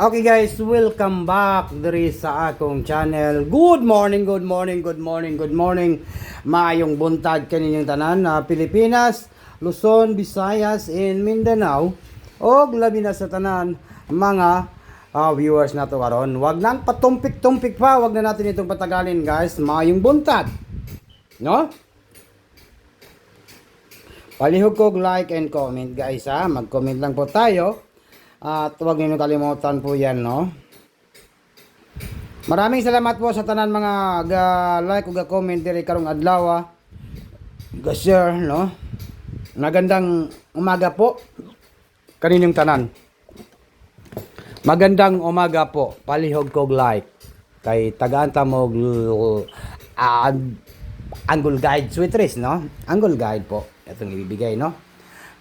Okay guys, welcome back diri sa akong channel. Good morning, good morning, good morning, good morning. Maayong buntag kaninyong tanan na Pilipinas, Luzon, Visayas, and Mindanao. Og labi na sa tanan mga viewers nato karon. Wag nang patumpik-tumpik pa, wag na natin itong patagalin guys. Maayong buntag. No? Palihog kog like and comment guys ha. Mag-comment lang po tayo. At huwag niyo kalimutan po yan, no? Maraming salamat po sa tanan mga like o comment diri karong adlaw. Ga-share, no? Magandang umaga po kaninyong tanan. Magandang umaga po. Palihog kog like. Kay tagaan ta mo Angle Guide Sweetris, no? Angle Guide po. Itong ibibigay, no?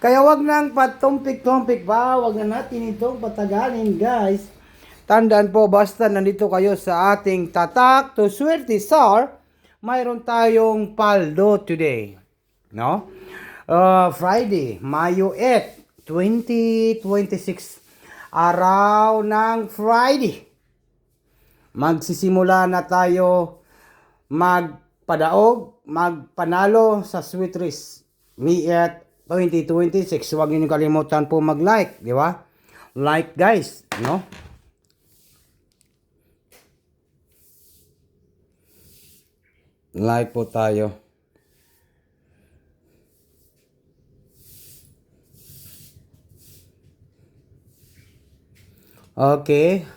Kaya wag nang patumpik-tumpik pa, wag na natin itong patagalin guys. Tandaan po, basta nandito kayo sa ating Tatak to Swerte Sar, mayroon tayong paldo today. No? Friday, Mayo 8, 2026. Araw ng Friday. Magsisimula na tayo magpadaog, magpanalo sa Sweetris. Me at 2026. Huwag niyo kalimutan po mag-like, di ba? Like guys, no? Like po tayo. Okay,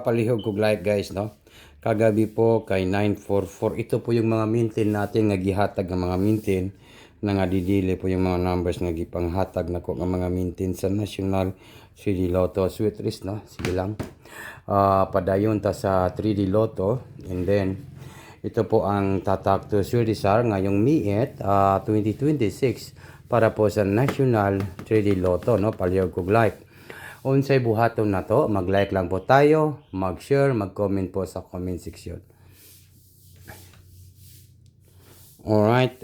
palihog kog like guys, no? Kagabi po kay 944. Ito po yung mga mintin natin nga gihatag ng mga mintin na nga didili po yung mga numbers nga gipanghatag nako nga mga mintin sa National 3D Lotto Sweetris, no? Sige lang. Padayon ta sa 3D Lotto, and then ito po ang Tatak to Surisar ngayong Miet 2026 para po sa National 3D Lotto, no? Palihog kog like. Unsay buhaton na to, mag-like lang po tayo, mag-share, mag-comment po sa comment section. Alright,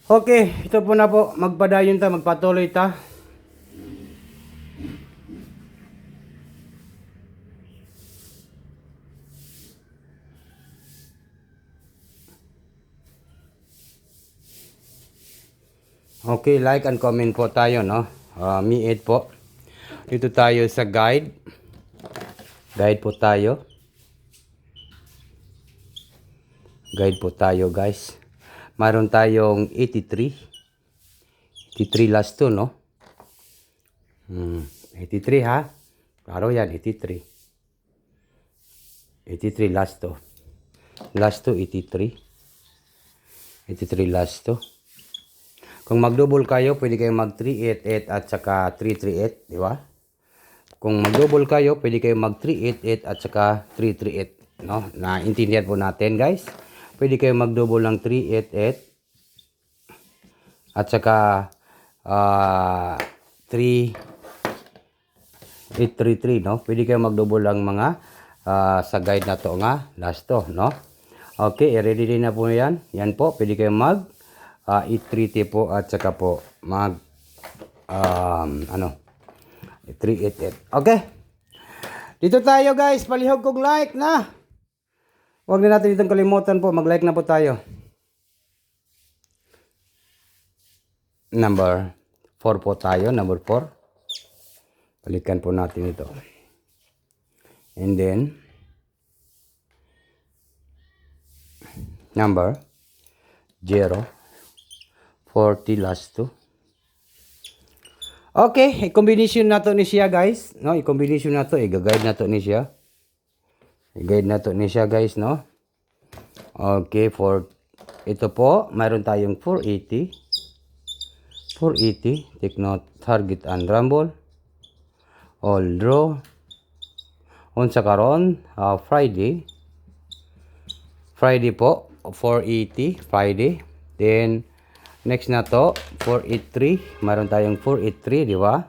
okay, ito po na po. Magpadayon ta, magpatuloy ta. Okay, like and comment po tayo, no? Mi-ed po. Dito tayo sa guide. Guide po tayo. Guide po tayo, guys. Mayroon tayong 83. 83 last to, no? 83 ha? Klaro yan, 83. 83 last to. Last to, 83. 83 last to. Kung mag-double kayo, pwede kayong mag-388 at saka 338, di ba? Kung mag-double kayo, pwede kayong mag-388 at saka 338, no? Naintindihan po natin, guys. Pwede kayong mag-double ng 388 at saka 3833, no? Pwede kayong mag-double lang mga sa guide na to nga, last to, no? Okay, ready din na po yan. Yan po, pwede kayong mag 830 po at saka po mag 388. Okay. Dito tayo guys, palihog kog like na. Huwag na natin itong kalimutan po, mag-like na po tayo. Number 4 po tayo, number 4. Balikan po natin ito. And then number 0 40 last 2. Okay, i-combination na to ni siya guys, no? I-combination na to, i-guide na to ni siya. I-guide na to ni siya guys, no? Okay, for ito po, mayroon tayong 480. 480, take note, target and rumble. All draw. Unsa karon, Friday. Friday po, 480 Friday. Then next na to 483, meron tayong 483, di ba?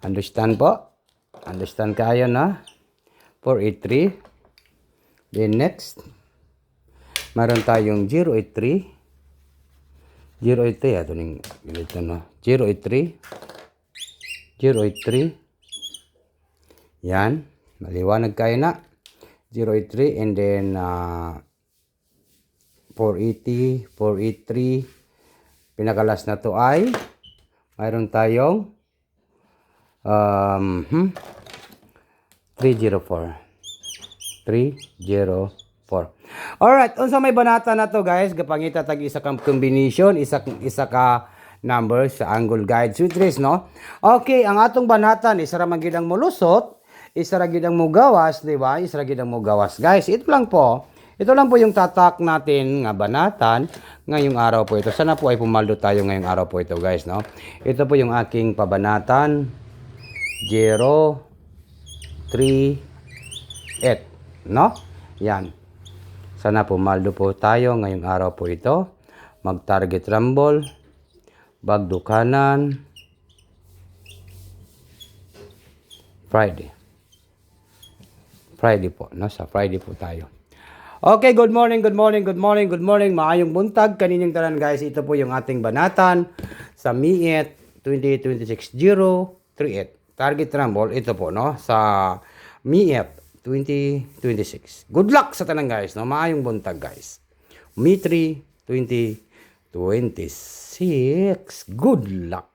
Understand po? Understand kayo na? 483. Then next meron tayong 083. 083 ato ning ito no. 083. 083. Yan, maliwanag kayo na. 083 and then 480, 483. Pinakalas na to ay mayroon tayong 304. 304. Alright, unsa may banata na to guys, gapangita tag isa ka combination, isa ka number sa angle guide sweet no? Okay, ang atong banatan isa ra man gid ang molusot, isa ra gid ang mugawas, di ba? Isa ra gid ang mugawas. Guys, ito lang po. Ito lang po yung tatak natin nga banatan ngayong araw po ito. Sana po ay pumaldo tayo ngayong araw po ito guys, no? Ito po yung aking pabanatan 0 3 8, no? Yan. Sana pumaldo po tayo ngayong araw po ito. Mag-target rumble, bagdo kanan, Friday. Friday po, no? Sa Friday po tayo. Okay, good morning, good morning, good morning, good morning. Maayong buntag kaninyong tanan guys. Ito po yung ating banatan sa MIET 2026-038. Target rumble, ito po, no? Sa MIET 2026. Good luck sa tanan guys, no? Maayong buntag guys. MIET 2026. Good luck.